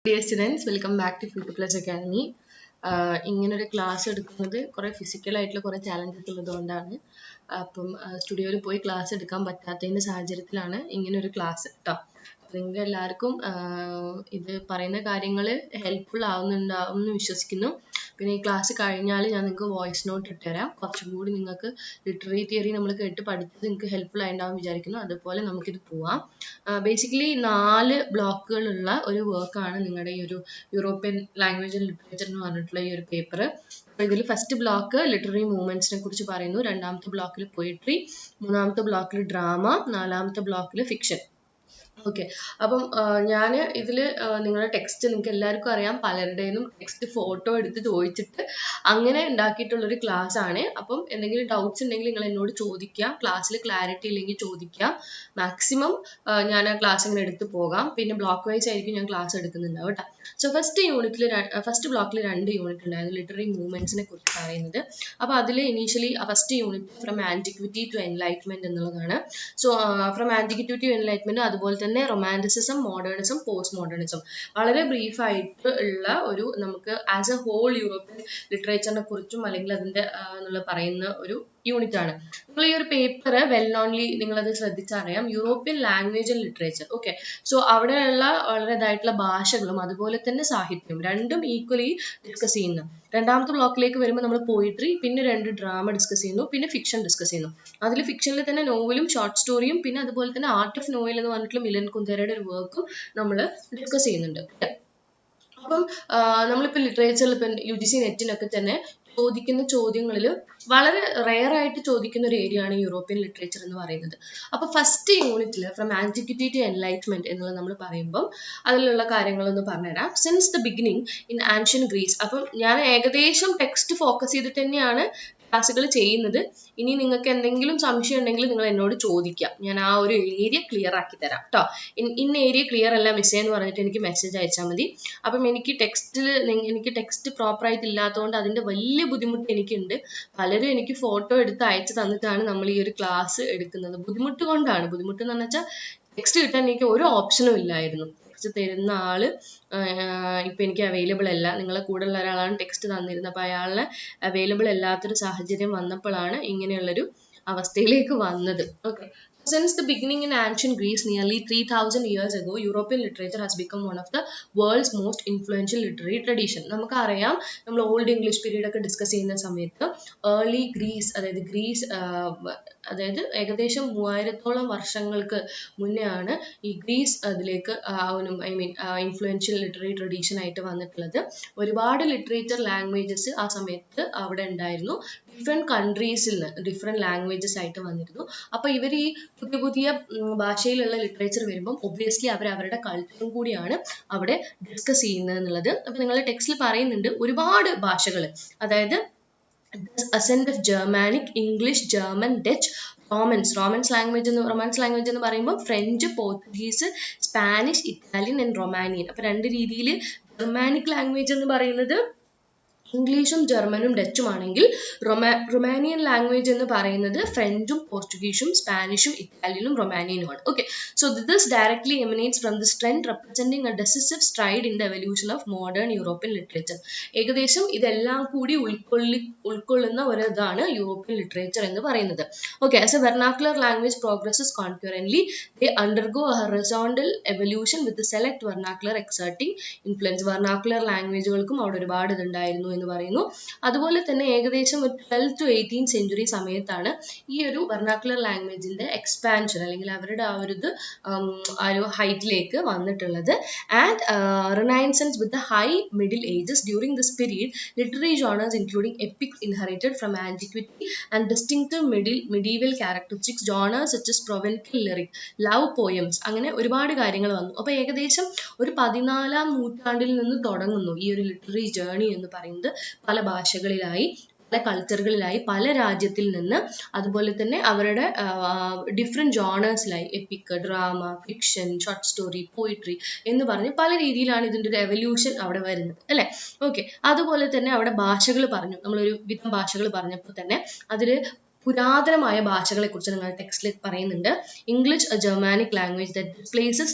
Dear students, welcome back to Future Plus Academy. ഇങ്ങനൊരു class എടുക്കുന്നത് കുറേ ഫിസിക്കലായിട്ടുള്ള കുറേ ചാലഞ്ചസ് ഉള്ളതുകൊണ്ടാണ്. അപ്പം സ്റ്റുഡിയോയിൽ പോയി ക്ലാസ് എടുക്കാൻ പറ്റാത്തതിൻ്റെ സാഹചര്യത്തിലാണ് ഇങ്ങനൊരു ക്ലാസ് കേട്ടോ. നിങ്ങൾക്ക് എല്ലാവർക്കും ഇത് പറയുന്ന കാര്യങ്ങൾ ഹെൽപ്ഫുൾ ആവുന്നുണ്ടാവും എന്ന് വിശ്വസിക്കുന്നു. പിന്നെ ഈ ക്ലാസ് കഴിഞ്ഞാൽ ഞാൻ നിങ്ങൾക്ക് വോയിസ് നോട്ട് ഇട്ടുതരാം. കുറച്ചും കൂടി നിങ്ങൾക്ക് ലിറ്റററി തിയറി നമ്മൾ കേട്ട് പഠിച്ചത് നിങ്ങൾക്ക് ഹെൽപ്ഫുൾ ആയിട്ടുണ്ടാവും വിചാരിക്കുന്നു. അതുപോലെ നമുക്കിത് പോവാം. ബേസിക്കലി 4 ബ്ലോക്കുകളുള്ള ഒരു വർക്കാണ് നിങ്ങളുടെ ഈ ഒരു യൂറോപ്യൻ ലാംഗ്വേജ് ആൻഡ് ലിറ്ററേച്ചർ എന്ന് പറഞ്ഞിട്ടുള്ള ഈ ഒരു പേപ്പർ. അപ്പോൾ ഇതിൽ ഫസ്റ്റ് ബ്ലോക്ക് ലിറ്റററി മൂവ്മെന്റ്സിനെ കുറിച്ച് പറയുന്നു, രണ്ടാമത്തെ ബ്ലോക്കിൽ പോയിട്രി, മൂന്നാമത്തെ ബ്ലോക്കിൽ ഡ്രാമ, നാലാമത്തെ ബ്ലോക്കിൽ ഫിക്ഷൻ. ഓക്കെ, അപ്പം ഞാൻ ഇതിൽ നിങ്ങളുടെ ടെക്സ്റ്റ് നിങ്ങൾക്ക് എല്ലാവർക്കും അറിയാം, പലരുടെയും ടെക്സ്റ്റ് ഫോട്ടോ എടുത്ത് ചോദിച്ചിട്ട് അങ്ങനെ ഉണ്ടാക്കിയിട്ടുള്ളൊരു ക്ലാസ് ആണ്. അപ്പം എന്തെങ്കിലും ഡൗട്ട്സ് ഉണ്ടെങ്കിൽ നിങ്ങൾ എന്നോട് ചോദിക്കുക, ക്ലാസ്സിൽ ക്ലാരിറ്റി ഇല്ലെങ്കിൽ ചോദിക്കുക. മാക്സിമം ഞാൻ ആ ക്ലാസ് ഇങ്ങനെ എടുത്ത് പോകാം. പിന്നെ ബ്ലോക്ക് വൈസ് ആയിരിക്കും ഞാൻ ക്ലാസ് എടുക്കുന്നുണ്ടാവും കേട്ടോ. സോ ഫസ്റ്റ് ബ്ലോക്കിൽ 2 യൂണിറ്റ് ഉണ്ടായിരുന്നു ലിറ്റററി മൂവ്മെന്റ്സിനെ കുറിച്ച് പറയുന്നത്. അപ്പോൾ അതിൽ initially first unit from antiquity to Enlightenment എന്നുള്ളതാണ്. So from antiquity to Enlightenment, അതുപോലെ തന്നെ റൊമാൻറ്റിസിസം, മോഡേണിസം, പോസ്റ്റ് മോഡേണിസം, വളരെ ബ്രീഫായിട്ട് ഉള്ള ഒരു നമുക്ക് ആസ് എ ഹോൾ യൂറോപ്യൻ ലിറ്ററേച്ചറിനെ കുറിച്ചും അല്ലെങ്കിൽ അതിൻ്റെ എന്നുള്ള പറയുന്ന ഒരു യൂണിറ്റ് ആണ്. നിങ്ങൾ ഈ ഒരു പേപ്പർ വെൽ നോൺലി നിങ്ങളത് ശ്രദ്ധിച്ചറിയാം, European language and literature. Okay, so അവിടെയുള്ള വളരെ ഇതായിട്ടുള്ള ഭാഷകളും അതുപോലെ തന്നെ സാഹിത്യവും രണ്ടും ഈക്വലി ഡിസ്കസ് ചെയ്യുന്നു. രണ്ടാമത്തെ ബ്ലോക്കിലേക്ക് വരുമ്പോൾ നമ്മൾ പോയിട്രി, പിന്നെ 2 ഡ്രാമ ഡിസ്കസ് ചെയ്യുന്നു, പിന്നെ ഫിക്ഷൻ ഡിസ്കസ് ചെയ്യുന്നു. അതിൽ ഫിക്ഷനിൽ തന്നെ നോവലും ഷോർട്ട് സ്റ്റോറിയും പിന്നെ അതുപോലെ തന്നെ ആർട്ട് ഓഫ് നോവൽ എന്ന് പറഞ്ഞിട്ടുള്ള മിലൻ കുന്ദേരയുടെ ഒരു വർക്കും നമ്മൾ ഡിസ്കസ് ചെയ്യുന്നുണ്ട്. അപ്പം നമ്മളിപ്പോൾ ലിറ്ററേച്ചറിൽ ഇപ്പം UGC നെറ്റിനൊക്കെ തന്നെ ചോദിക്കുന്ന ചോദ്യങ്ങളിൽ വളരെ റെയർ ആയിട്ട് ചോദിക്കുന്ന ഒരു ഏരിയ ആണ് യൂറോപ്യൻ ലിറ്ററേച്ചർ എന്ന് പറയുന്നത്. അപ്പോൾ ഫസ്റ്റ് യൂണിറ്റിൽ ഫ്രം ആന്റിക്വിറ്റി ടു എൻലൈറ്റ്മെന്റ് എന്നുള്ളത് നമ്മൾ പറയുമ്പം അതിലുള്ള കാര്യങ്ങളൊന്ന് പറഞ്ഞുതരാം. Since the beginning in ancient Greece. അപ്പം ഞാൻ ഏകദേശം ടെക്സ്റ്റ് ഫോക്കസ് ചെയ്തിട്ട് തന്നെയാണ് ക്ലാസ്സുകൾ ചെയ്യുന്നത്. ഇനി നിങ്ങൾക്ക് എന്തെങ്കിലും സംശയം ഉണ്ടെങ്കിൽ നിങ്ങൾ എന്നോട് ചോദിക്കാം, ഞാൻ ആ ഒരു ഏരിയ ക്ലിയർ ആക്കി തരാം കേട്ടോ. ഇന്ന ഏരിയ ക്ലിയർ അല്ല മിസ്സേ എന്ന് പറഞ്ഞിട്ട് എനിക്ക് മെസ്സേജ് അയച്ചാൽ മതി. അപ്പം എനിക്ക് ടെക്സ്റ്റ് പ്രോപ്പറായിട്ട് ഇല്ലാത്തതുകൊണ്ട് അതിൻ്റെ വലിയ ബുദ്ധിമുട്ട് എനിക്കുണ്ട്. പലരും എനിക്ക് ഫോട്ടോ എടുത്ത് അയച്ചു തന്നിട്ടാണ് നമ്മൾ ഈ ഒരു ക്ലാസ് എടുക്കുന്നത്. ബുദ്ധിമുട്ട് കൊണ്ടാണ്. ബുദ്ധിമുട്ട് എന്ന് വെച്ചാൽ ടെക്സ്റ്റ് കിട്ടാൻ എനിക്ക് ഒരു ഓപ്ഷനും ഇല്ലായിരുന്നു. ടെക്സ്റ്റ് തരുന്ന ആള് ഇപ്പം എനിക്ക് അവൈലബിൾ അല്ല. നിങ്ങളെ കൂടെ ഉള്ള ഒരാളാണ് ടെക്സ്റ്റ് തന്നിരുന്നത്. അപ്പോൾ അയാളെ അവൈലബിൾ അല്ലാത്തൊരു സാഹചര്യം വന്നപ്പോഴാണ് ഇങ്ങനെയുള്ളൊരു അവസ്ഥയിലേക്ക് വന്നത്. Okay, since the beginning in ancient Greece nearly 3000 years ago, European literature has become one of the world's most influential literary tradition. നമുക്കറിയാം, നമ്മൾ ഓൾഡ് ഇംഗ്ലീഷ് പീരീഡ് ഒക്കെ ഡിസ്കസ് ചെയ്യുന്ന സമയത്ത് ഏർലി ഗ്രീസ്, അതായത് ഏകദേശം 3000ഓളം വർഷങ്ങൾക്ക് മുന്നേ ആണ് ഈ ഗ്രീസ് അതിലേക്ക് ഇൻഫ്ലുവൻഷ്യൽ ലിറ്റററി ട്രഡീഷൻ ആയിട്ട് വന്നിട്ടുള്ളത്. ഒരുപാട് ലിറ്ററേച്ചർ ലാംഗ്വേജസ് ആ സമയത്ത് അവിടെ ഉണ്ടായിരുന്നു. ഡിഫറെൻറ്റ് കൺട്രീസിൽ നിന്ന് ഡിഫറെൻറ്റ് ലാംഗ്വേജസ് ആയിട്ട് വന്നിരുന്നു. അപ്പോൾ ഇവർ ഈ പുതിയ ഭാഷയിലുള്ള ലിറ്ററേച്ചർ വരുമ്പം ഒബ്വിയസ്ലി അവരുടെ കൾച്ചറും കൂടിയാണ് അവിടെ ഡിസ്കസ് ചെയ്യുന്നത് എന്നുള്ളത്. അപ്പോൾ നിങ്ങളുടെ ടെക്സ്റ്റിൽ പറയുന്നുണ്ട് ഒരുപാട് ഭാഷകൾ, അതായത് ascent of Germanic, English, German, Dutch, romance language എന്ന് പറയുമ്പോൾ French, Portuguese, Spanish, Italian and Romanian. അപ്പോൾ 2 രീതിയിൽ ജർമാനിക് ലാംഗ്വേജ് എന്ന് പറയുന്നത് ഇംഗ്ലീഷും ജർമ്മനും ഡച്ചും ആണെങ്കിൽ റൊമാനിയൻ ലാംഗ്വേജ് എന്ന് പറയുന്നത് ഫ്രഞ്ചും പോർച്ചുഗീസും സ്പാനിഷും ഇറ്റാലിയനും റൊമാനിയനുമാണ്. Okay, so this directly emanates from this trend representing a decisive stride in the evolution of modern European literature. ഏകദേശം ഇതെല്ലാം കൂടി ഉൾക്കൊള്ളുന്ന ഒരു ഇതാണ് യൂറോപ്യൻ ലിറ്ററേച്ചർ എന്ന് പറയുന്നത്. Okay, as a vernacular language progresses concurrently they undergo a horizontal evolution with select vernacular exerting influence. Vernacular ലാംഗ്വേജുകൾക്കും അവിടെ ഒരുപാട് ഇതുണ്ടായിരുന്നു എന്ന് പറയുന്നു. അതുപോലെ തന്നെ ഏകദേശം 12th to 18th സെഞ്ചുറി സമയത്താണ് ഈ ഒരു വെർനാക്കുലർ ലാംഗ്വേജിന്റെ എക്സ്പാൻഷൻ അല്ലെങ്കിൽ അവരുടെ ആ ഒരു ഹൈറ്റിലേക്ക് വന്നിട്ടുള്ളത്. And renaissance with the high Middle ages. During this period literary genres including epics inherited from antiquity and distinctive medieval characteristics, genres such as provencal lyric, love poems, അങ്ങനെ ഒരുപാട് കാര്യങ്ങൾ വന്നു. അപ്പോൾ ഏകദേശം ഒരു 14ാം നൂറ്റാണ്ടിൽ നിന്ന് തുടങ്ങുന്നു ഈ ഒരു ലിറ്റററി ജേർണി എന്ന് പറയുന്നത്. പല ഭാഷകളിലായി, പല കൾച്ചറുകളിലായി, പല രാജ്യത്തിൽ നിന്ന്, അതുപോലെ തന്നെ അവരുടെ ഡിഫറെൻറ്റ് ജോണേഴ്സിലായി, epic, drama, fiction, short story, poetry എന്ന് പറഞ്ഞ് പല രീതിയിലാണ് ഇതിൻ്റെ ഒരു എവല്യൂഷൻ അവിടെ വരുന്നത് അല്ലേ. ഓക്കെ, അതുപോലെ തന്നെ അവിടെ ഭാഷകൾ പറഞ്ഞു. നമ്മളൊരു വിധം ഭാഷകൾ പറഞ്ഞപ്പോൾ തന്നെ അതിൽ പുരാതനമായ ഭാഷകളെ കുറിച്ച് നിങ്ങളുടെ ടെക്സ്റ്റിൽ പറയുന്നുണ്ട്. English a Germanic language that displaces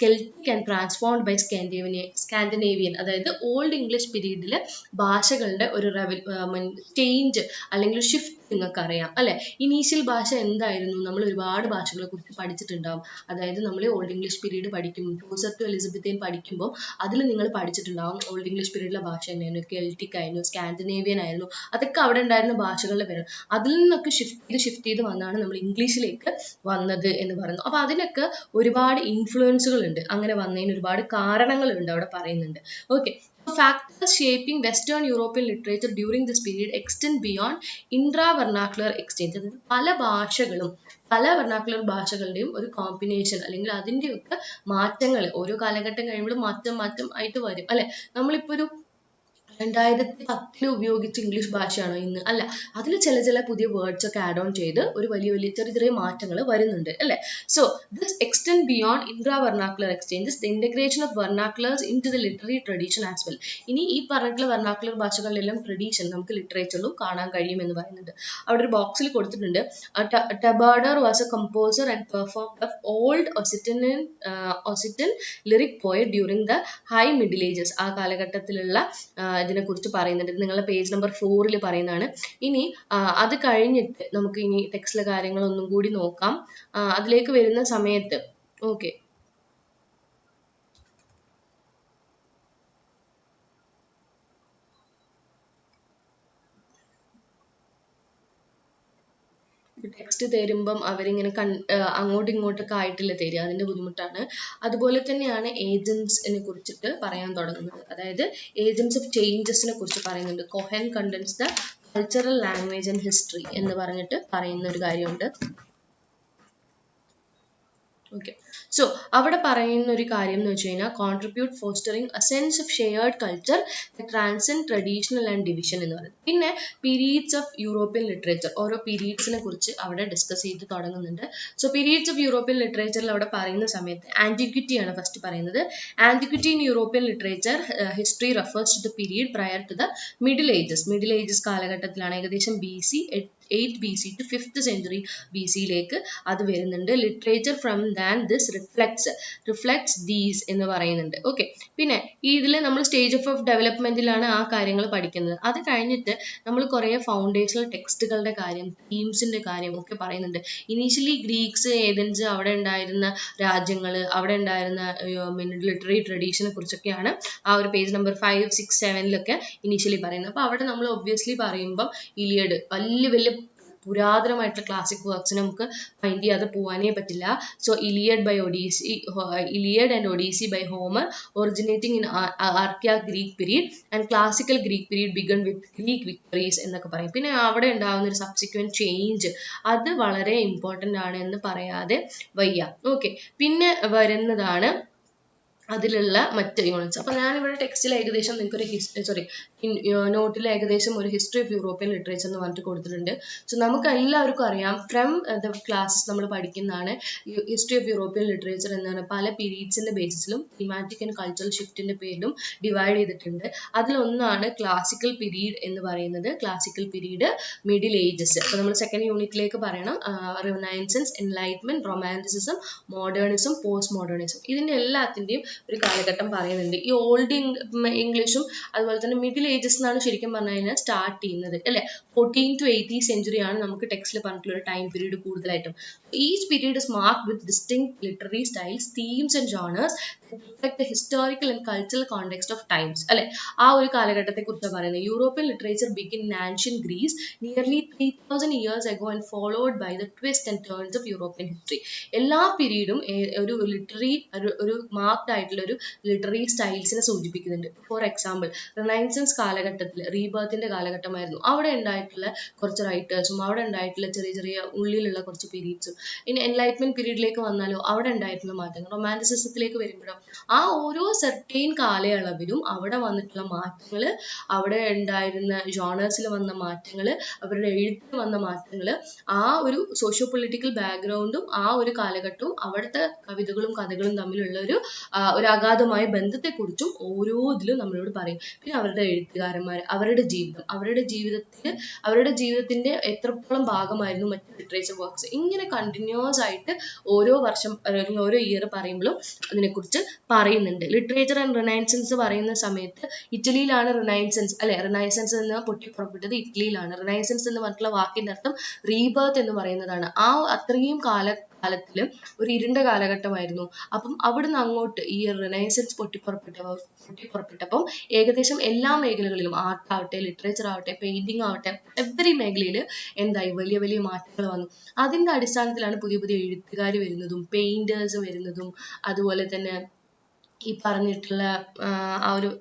Celtic and transformed by Scandinavian. അതായത് ഓൾഡ് ഇംഗ്ലീഷ് പീരീഡിൽ ഭാഷകളുടെ ഒരു ചേഞ്ച് അല്ലെങ്കിൽ ഷിഫ്റ്റ് നിങ്ങൾക്ക് അറിയാം അല്ലെ. ഇനീഷ്യൽ ഭാഷ എന്തായിരുന്നു? നമ്മൾ ഒരുപാട് ഭാഷകളെ കുറിച്ച് പഠിച്ചിട്ടുണ്ടാവും. അതായത് നമ്മൾ ഓൾഡ് ഇംഗ്ലീഷ് പീരീഡ് പഠിക്കും, ജോസഫ് ടു എലിസബത്തൈൻ പഠിക്കുമ്പോൾ അതിൽ നിങ്ങൾ പഠിച്ചിട്ടുണ്ടാവും ഓൾഡ് ഇംഗ്ലീഷ് പീരീഡിലെ ഭാഷ തന്നെയായിരുന്നു, കെൽറ്റിക് ആയിരുന്നു, സ്കാൻഡിനേവിയൻ ആയിരുന്നു, അതൊക്കെ അവിടെ ഉണ്ടായിരുന്ന ഭാഷകളുടെ പേര്. അതിൽ നിന്നൊക്കെ ഷിഫ്റ്റ് ചെയ്ത് വന്നാണ് നമ്മൾ ഇംഗ്ലീഷിലേക്ക് വന്നത് എന്ന് പറയുന്നു. അപ്പൊ അതിനൊക്കെ ഒരുപാട് ഇൻഫ്ലുവൻസുകൾ ഉണ്ട്, അങ്ങനെ വന്നതിന് ഒരുപാട് കാരണങ്ങളുണ്ട് അവിടെ പറയുന്നുണ്ട്. Okay, factors shaping Western European literature during this period extend beyond intra-vernacular exchange. പല ഭാഷകളും പല വെർണാക്കുലർ ഭാഷകളുടെയും ഒരു കോമ്പിനേഷൻ അല്ലെങ്കിൽ അതിൻ്റെയൊക്കെ മാറ്റങ്ങൾ ഓരോ കാലഘട്ടം കഴിയുമ്പോഴും മാറ്റം ആയിട്ട് വരും അല്ലെ. നമ്മളിപ്പോൾ ഒരു 2010 ഉപയോഗിച്ച ഇംഗ്ലീഷ് ഭാഷയാണോ ഇന്ന്? അല്ല, അതിൽ ചില പുതിയ വേർഡ്സ് ഒക്കെ ആഡ് ഓൺ ചെയ്ത് ഒരു വലിയ ചെറിയ മാറ്റങ്ങൾ വരുന്നുണ്ട് അല്ലെ. So this extend beyond intra vernacular exchanges the integration of vernaculars into the literary tradition as well. ഇനി ഈ പറഞ്ഞിട്ടുള്ള വെർണാക്കുലർ ഭാഷകളിലെല്ലാം ട്രഡീഷൻ നമുക്ക് ലിറ്ററേച്ചറിലും കാണാൻ കഴിയും എന്ന് പറയുന്നുണ്ട്. അവിടെ ഒരു ബോക്സിൽ കൊടുത്തിട്ടുണ്ട്, troubadour was a composer and performer of old Occitan lyric poet during the high Middle Ages. ആ കാലഘട്ടത്തിലുള്ള ഇതിനെ കുറിച്ച് പറയുന്നുണ്ട്. നിങ്ങളുടെ പേജ് നമ്പർ 4 പറയുന്നതാണ്. ഇനി അത് കഴിഞ്ഞിട്ട് നമുക്ക് ഇനി ടെക്സ്റ്റിലെ കാര്യങ്ങളൊന്നും കൂടി നോക്കാം. അതിലേക്ക് വരുന്ന സമയത്ത് ഓക്കെ, ടെക്സ്റ്റ് തരുമ്പം അവരിങ്ങനെ അങ്ങോട്ടും ഇങ്ങോട്ടൊക്കെ ആയിട്ടില്ല തരിക, അതിന്റെ ബുദ്ധിമുട്ടാണ്. അതുപോലെ തന്നെയാണ് ഏജൻസിനെ കുറിച്ചിട്ട് പറയാൻ തുടങ്ങുന്നത്. അതായത് ഏജൻസ് ഓഫ് ചേഞ്ചസിനെ കുറിച്ച് പറയുന്നുണ്ട്. Cohen condenses the cultural language and history എന്ന് പറഞ്ഞിട്ട് പറയുന്ന ഒരു കാര്യമുണ്ട്. ഓക്കെ, സോ അവിടെ പറയുന്ന ഒരു കാര്യം എന്ന് വെച്ച് കഴിഞ്ഞാൽ contribute fostering A sense of shared culture transcend traditional and division എന്ന് പറയുന്നത്. പിന്നെ പീരീഡ്സ് ഓഫ് യൂറോപ്യൻ ലിറ്ററേച്ചർ, ഓരോ പീരീഡ്സിനെ കുറിച്ച് അവിടെ ഡിസ്കസ് ചെയ്ത് തുടങ്ങുന്നുണ്ട്. സോ പീരീഡ്സ് ഓഫ് യൂറോപ്യൻ ലിറ്ററേച്ചറിൽ അവിടെ പറയുന്ന സമയത്ത് ആന്റിക്വിറ്റി ആണ് ഫസ്റ്റ് പറയുന്നത്. Antiquity in European literature history refers to the period prior to the middle ages കാലഘട്ടത്തിലാണ്. ഏകദേശം BC 8 BC to 5th century BC-യിലേക്ക് അത് വരുന്നുണ്ട്. Literature from than this reflects these എന്ന് പറയുന്നുണ്ട്. ഓക്കെ, പിന്നെ ഇതിൽ നമ്മൾ സ്റ്റേജ് ഓഫ് ഡെവലപ്മെന്റിലാണ് ആ കാര്യങ്ങൾ പഠിക്കുന്നത്. അത് കഴിഞ്ഞിട്ട് നമ്മൾ കുറേ ഫൗണ്ടേഷണൽ ടെക്സ്റ്റുകളുടെ കാര്യം, തീംസിന്റെ കാര്യം ഒക്കെ പറയുന്നുണ്ട്. ഇനീഷ്യലി ഗ്രീക്സ്, ഏതൻസ്, അവിടെ ഉണ്ടായിരുന്ന രാജ്യങ്ങൾ, അവിടെ ഉണ്ടായിരുന്ന ലിറ്റററി ട്രഡീഷനെ കുറിച്ചൊക്കെയാണ് ആ ഒരു പേജ് നമ്പർ 5, 6, 7 ഇനീഷ്യലി പറയുന്നത്. അപ്പോൾ അവിടെ നമ്മൾ ഒബ്വിയസ്ലി പറയുമ്പോൾ ഇലിയഡ് വലിയ പുരാതനമായിട്ടുള്ള ക്ലാസിക് വർക്ക്സിനെ നമുക്ക് ഫൈൻഡ് ചെയ്യാതെ പോകാനേ പറ്റില്ല. So Iliad and Odyssey by Homer originating in archaic Greek period and classical Greek period begun with Greek victories എന്നൊക്കെ പറയും. പിന്നെ അവിടെ ഉണ്ടാകുന്ന ഒരു സബ്സിക്വന്റ് ചേഞ്ച് അത് വളരെ ഇമ്പോർട്ടൻ്റ് ആണ് എന്ന് പറയാതെ വയ്യ. ഓക്കെ, പിന്നെ വരുന്നതാണ് അതിലുള്ള മറ്റ് യൂണിറ്റ്സ്. അപ്പോൾ ഞാനിവിടെ ടെക്സ്റ്റിൽ ഏകദേശം നിങ്ങൾക്കൊരു നോട്ടിൽ ഏകദേശം ഒരു ഹിസ്റ്ററി ഓഫ് യൂറോപ്യൻ ലിറ്ററേച്ചർ എന്ന് പറഞ്ഞിട്ട് കൊടുത്തിട്ടുണ്ട്. സോ നമുക്ക് എല്ലാവർക്കും അറിയാം ഫ്രം ദ ക്ലാസ്സസ് നമ്മൾ പഠിക്കുന്നതാണ് ഹിസ്റ്ററി ഓഫ് യൂറോപ്യൻ ലിറ്ററേച്ചർ എന്നാണ്. പല പീരീഡ്സിന്റെ ബേസിസിലും തീമാറ്റിക് ആൻഡ് കൾച്ചറൽ ഷിഫ്റ്റിന്റെ പേരിലും ഡിവൈഡ് ചെയ്തിട്ടുണ്ട്. അതിലൊന്നാണ് ക്ലാസിക്കൽ പീരീഡ് എന്ന് പറയുന്നത്. Classical period, middle ages. അപ്പോൾ നമ്മൾ സെക്കൻഡ് യൂണിറ്റിലേക്ക് പറയണം. Renaissance, enlightenment, romanticism, modernism, post modernism, ഇതിന്റെ എല്ലാത്തിന്റെയും ഒരു കാലഘട്ടം പറയുന്നുണ്ട്. ഈ ഓൾഡ് ഇംഗ്ലീഷും അതുപോലെ തന്നെ മിഡിൽ ഏജസ് എന്നാണ് ശരിക്കും പറഞ്ഞു കഴിഞ്ഞാൽ സ്റ്റാർട്ട് ചെയ്യുന്നത് അല്ലെ. 14th to 18th century ആണ് നമുക്ക് ടെക്സ്റ്റിൽ പറഞ്ഞിട്ടുള്ള ഒരു ടൈം പീരീഡ് കൂടുതലായിട്ടും. Each period is marked with distinct literary styles, themes and genres reflect the historical and cultural context of times അല്ലെ. ആ ഒരു കാലഘട്ടത്തെ കുറിച്ച് പറയുന്നത്. European literature begin in ancient Greece nearly 3000 years ago and followed by the twists and turns of European history. എല്ലാ പീരീഡും ഒരു literary ഒരു marked ആയിട്ടുള്ള ഒരു ലിറ്റററി സ്റ്റൈൽസിനെ സൂചിപ്പിക്കുന്നുണ്ട്. ഫോർ എക്സാമ്പിൾ റിനൈസൻസ് കാലഘട്ടത്തിൽ റീബർത്തിന്റെ കാലഘട്ടമായിരുന്നു. അവിടെ ഉണ്ടായിട്ടുള്ള കുറച്ച് റൈറ്റേഴ്സും അവിടെ ഉണ്ടായിട്ടുള്ള ചെറിയ ഉള്ളിലുള്ള കുറച്ച് പീരീഡ്സും. ഇനി എൻലൈറ്റ്മെന്റ് പീരീഡിലേക്ക് വന്നാലോ അവിടെ ഉണ്ടായിട്ടുള്ള മാറ്റങ്ങൾ. റൊമാൻറ്റിസിസത്തിലേക്ക് വരുമ്പോഴോ ആ ഓരോ സെർട്ടൈൻ കാലയളവിലും അവിടെ വന്നിട്ടുള്ള മാറ്റങ്ങൾ, അവിടെ ഉണ്ടായിരുന്ന ജോണേഴ്സിൽ വന്ന മാറ്റങ്ങൾ, അവരുടെ എഴുത്തിൽ വന്ന മാറ്റങ്ങൾ, ആ ഒരു സോഷ്യോ പൊളിറ്റിക്കൽ ബാക്ക്ഗ്രൗണ്ടും ആ ഒരു കാലഘട്ടവും അവിടുത്തെ കവിതകളും കഥകളും തമ്മിലുള്ള ഒരു അഗാധമായ ബന്ധത്തെക്കുറിച്ചും ഓരോ ഇതിലും നമ്മളോട് പറയും. പിന്നെ അവരുടെ എഴുത്തുകാരന്മാർ, അവരുടെ ജീവിതത്തിന്റെ എത്രത്തോളം ഭാഗമായിരുന്നു മറ്റ് ലിറ്ററേച്ചർ വർക്ക്സ്. ഇങ്ങനെ കണ്ടിന്യൂസ് ആയിട്ട് ഓരോ വർഷം അല്ലെങ്കിൽ ഓരോ ഇയർ പറയുമ്പോഴും അതിനെക്കുറിച്ച് പറയുന്നുണ്ട്. ലിറ്ററേച്ചർ ആൻഡ് റിനൈസൻസ് പറയുന്ന സമയത്ത് ഇറ്റലിയിലാണ് റിനൈസൻസ് എന്ന് പൊട്ടിപ്പുറപ്പെട്ടത് ഇറ്റലിയിലാണ്. റിനൈസൻസ് എന്ന് പറഞ്ഞിട്ടുള്ള വാക്കിന്റെ അർത്ഥം റീബർത്ത് എന്ന് പറയുന്നതാണ്. ആ അത്രയും കാലത്തില് ഒരു ഇരുണ്ട കാലഘട്ടമായിരുന്നു. അപ്പം അവിടുന്ന് അങ്ങോട്ട് ഈ റിനൈസൻസ് പൊട്ടിപ്പുറപ്പെട്ടപ്പം ഏകദേശം എല്ലാ മേഖലകളിലും, ആർട്ടാവട്ടെ, ലിറ്ററേച്ചർ ആവട്ടെ, പെയിന്റിംഗ് ആവട്ടെ, എവറി മേഖലയിൽ എന്തായി വലിയ വലിയ മാറ്റങ്ങൾ വന്നു. അതിന്റെ അടിസ്ഥാനത്തിലാണ് പുതിയ പുതിയ എഴുത്തുകാർ വരുന്നതും പെയിന്റേഴ്സ് വരുന്നതും അതുപോലെ തന്നെ ഈ പറഞ്ഞിട്ടുള്ള ആ ഒരു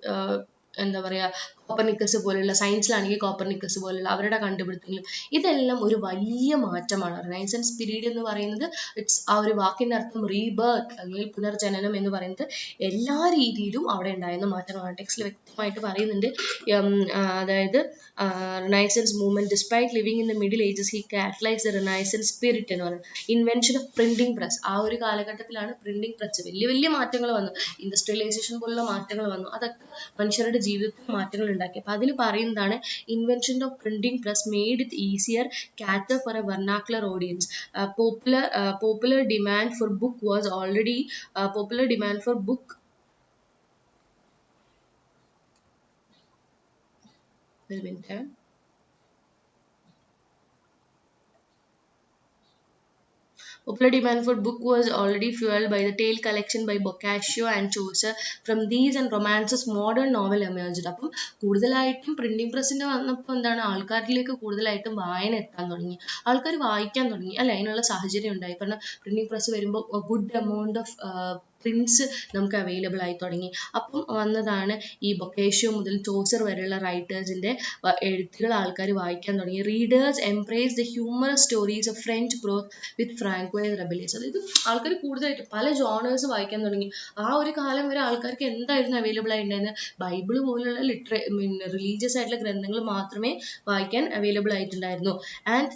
എന്താ പറയാ, കോപ്പർനിക്കസ് പോലുള്ള, സയൻസിലാണെങ്കിൽ കോപ്പർനിക്കസ് പോലുള്ള അവരുടെ കണ്ടുപിടുത്തങ്ങളും ഇതെല്ലാം ഒരു വലിയ മാറ്റമാണ്. റിനൈസൻസ് പീരീഡ് എന്ന് പറയുന്നത് ആ ഒരു വാക്കിന്റെ അർത്ഥം റീബർത്ത് അല്ലെങ്കിൽ പുനർജനനം എന്ന് പറയുന്നത് എല്ലാ രീതിയിലും അവിടെ ഉണ്ടായിരുന്ന മാറ്റങ്ങളാണ്. ടെക്സ്റ്റിൽ വ്യക്തമായിട്ട് പറയുന്നുണ്ട്. അതായത് renaissance movement despite living in the middle ages he catalyse the renaissance spirit എന്ന് പറയുന്നത്. ഇൻവെൻഷൻ ഓഫ് പ്രിന്റിംഗ് പ്രസ്, ആ ഒരു കാലഘട്ടത്തിലാണ് പ്രിന്റിംഗ് പ്രസ് വലിയ വലിയ മാറ്റങ്ങൾ വന്നു. ഇൻഡസ്ട്രിയലൈസേഷൻ പോലുള്ള മാറ്റങ്ങൾ വന്നു. അതൊക്കെ മനുഷ്യരുടെ ജീവിതത്തിൽ മാറ്റങ്ങൾ ഉണ്ടാക്കി. അപ്പൊ അതിൽ പറയുന്നതാണ് invention of printing press made it easier cater for a vernacular audience. Popular demand for book was already popular demand for book wait a minute. Popular demand for book was already fueled by the tale collection by Boccaccio and Chaucer. From these and romances modern novel emerged. അപ്പം കൂടുതലായിട്ടും printing പ്രസിന്റെ വന്നപ്പോൾ എന്താണ്, ആൾക്കാരിലേക്ക് കൂടുതലായിട്ടും വായന എത്താൻ തുടങ്ങി, ആൾക്കാർ വായിക്കാൻ തുടങ്ങി അല്ലെ, അതിനുള്ള സാഹചര്യം ഉണ്ടായി. കാരണം പ്രിന്റിംഗ് പ്രസ് വരുമ്പോൾ ഗുഡ് എമൗണ്ട് ഓഫ് പ്രിന്റ്സ് നമുക്ക് അവൈലബിൾ ആയി തുടങ്ങി. അപ്പം വന്നതാണ് ഈ ബൊക്കേഷ്യോ മുതൽ ചോസർ വരെയുള്ള റൈറ്റേഴ്സിന്റെ എഴുത്തുകൾ ആൾക്കാർ വായിക്കാൻ തുടങ്ങി. Readers embrace the humorous stories of French prose with Francois Rabelais. അതായത് ആൾക്കാർ കൂടുതലായിട്ട് പല ജോണേഴ്സ് വായിക്കാൻ തുടങ്ങി. ആ ഒരു കാലം വരെ ആൾക്കാർക്ക് എന്തായിരുന്നു അവൈലബിൾ ആയിട്ടുണ്ടായിരുന്നത്, ബൈബിള് പോലുള്ള റിലീജിയസ് ആയിട്ടുള്ള ഗ്രന്ഥങ്ങൾ മാത്രമേ വായിക്കാൻ അവൈലബിൾ ആയിട്ടുണ്ടായിരുന്നു. ആൻഡ്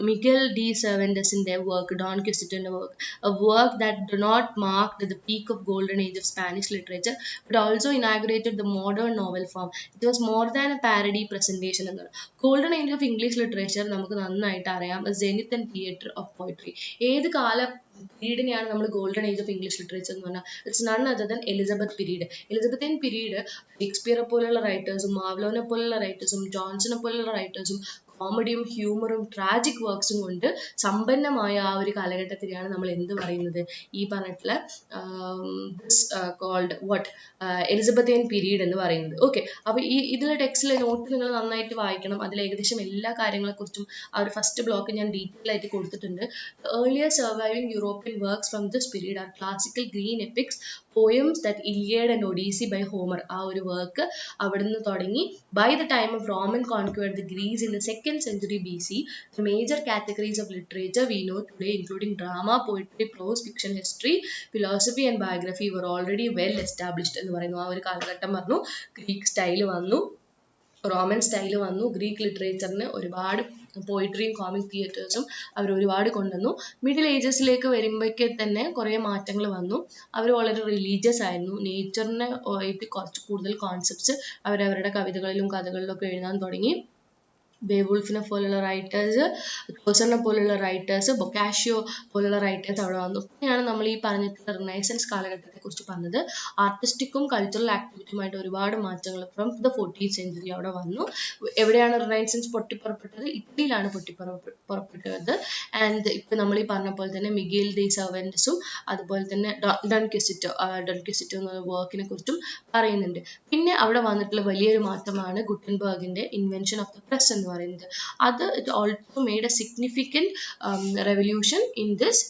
മിഗൽ ഡി സെർവൻറ്റസിന്റെ വർക്ക്, ഡോൺ ക്വിക്സിറ്റോന്റെ work, a work that do not mark the peak of golden age of Spanish literature but also inaugurated the modern novel form. It was more than a parody presentation എന്നാണ്. Golden age of English literature നമുക്ക് നന്നായിട്ട് അറിയാം, zenith and theatre of poetry. ഏത് കാല പീരീഡിനെയാണ് നമ്മൾ golden age of English literature എന്ന് പറഞ്ഞാൽ it's none other than Elizabeth period. Elizabethan period ഷേക്സ്പിയറെ പോലുള്ള റൈറ്റേഴ്സും മാവ്ലോനെ പോലുള്ള റൈറ്റേഴ്സും ജോൺസനെ പോലുള്ള റൈറ്റേഴ്സും കോമഡിയും ഹ്യൂമറും ട്രാജിക് വർക്ക്സും കൊണ്ട് സമ്പന്നമായ ആ ഒരു കാലഘട്ടത്തിനെയാണ് നമ്മൾ എന്ത് പറയുന്നത്, ഈ പറഞ്ഞിട്ടുള്ള കോൾഡ് എലിസബത്തിയൻ പീരീഡ് എന്ന് പറയുന്നത്. ഓക്കെ, അപ്പൊ ഈ ഇതിലെ ടെക്സ്റ്റിലെ നോട്ട് നിങ്ങൾ നന്നായിട്ട് വായിക്കണം. അതിൽ ഏകദേശം എല്ലാ കാര്യങ്ങളെക്കുറിച്ചും ആ ഒരു ഫസ്റ്റ് ബ്ലോക്ക് ഞാൻ ഡീറ്റെയിൽ ആയിട്ട് കൊടുത്തിട്ടുണ്ട്. Earlier surviving European works from this period R classical green epics, poems that Iliad and Odyssey by Homer. ആ ഒരു വർക്ക് അവിടുന്ന് തുടങ്ങി. By the time of Roman conquered the Greece in the 2nd century BC, the major categories of literature we know today, including drama, poetry, prose, fiction, history, philosophy and biography, were already well established എന്ന് പറയുന്നു. ആ ഒരു കാലഘട്ടം പറഞ്ഞു. Greek style വന്നു, Roman style വന്നു. Greek ലിറ്ററേച്ചറിന് ഒരുപാട് പോയിട്രിയും comic തിയേറ്റേഴ്സും അവർ ഒരുപാട് കൊണ്ടുവന്നു. മിഡിൽ ഏജസിലേക്ക് വരുമ്പോഴേക്ക് തന്നെ കുറേ മാറ്റങ്ങൾ വന്നു. അവർ വളരെ റിലീജിയസ് ആയിരുന്നു. നേച്ചറിനെ ആയിട്ട് കുറച്ച് കൂടുതൽ കോൺസെപ്റ്റ്സ് അവരവരുടെ കവിതകളിലും കഥകളിലും ഒക്കെ എഴുതാൻ തുടങ്ങി. ബേവുൾഫിനെ പോലുള്ള റൈറ്റേഴ്സ്, ചോസറിനെ പോലുള്ള റൈറ്റേഴ്സ്, ബൊക്കാഷ്യോ പോലുള്ള റൈറ്റേഴ്സ് അവിടെ വന്നു. പിന്നെയാണ് നമ്മൾ ഈ പറഞ്ഞിട്ടുള്ള റിനൈസൻസ് കാലഘട്ടത്തെ കുറിച്ച് പറഞ്ഞത്. ആർട്ടിസ്റ്റിക്കും കൾച്ചറൽ ആക്ടിവിറ്റിയുമായിട്ട് ഒരുപാട് മാറ്റങ്ങൾ ഫ്രം ദ 14th century അവിടെ വന്നു. എവിടെയാണ് റിനൈസൻസ് പൊട്ടിപ്പുറപ്പെട്ടത്? ഇറ്റലിയിലാണ് പൊട്ടിപ്പുറപ്പെട്ടത്. ആൻഡ് ഇപ്പൊ നമ്മൾ ഈ പറഞ്ഞ പോലെ തന്നെ മിഗേൽ ഡി സെർവൻറ്റസും അതുപോലെ തന്നെ ഡൺ ക്വിസിറ്റോ എന്ന വർക്കിനെ കുറിച്ചും പറയുന്നുണ്ട്. പിന്നെ അവിടെ വന്നിട്ടുള്ള വലിയൊരു മാറ്റമാണ് ഗുട്ടൻബർഗിന്റെ ഇൻവെൻഷൻ ഓഫ് ദ പ്രസ് എന്ന് പറയുന്നത്. അത് it also made A significant revolution in this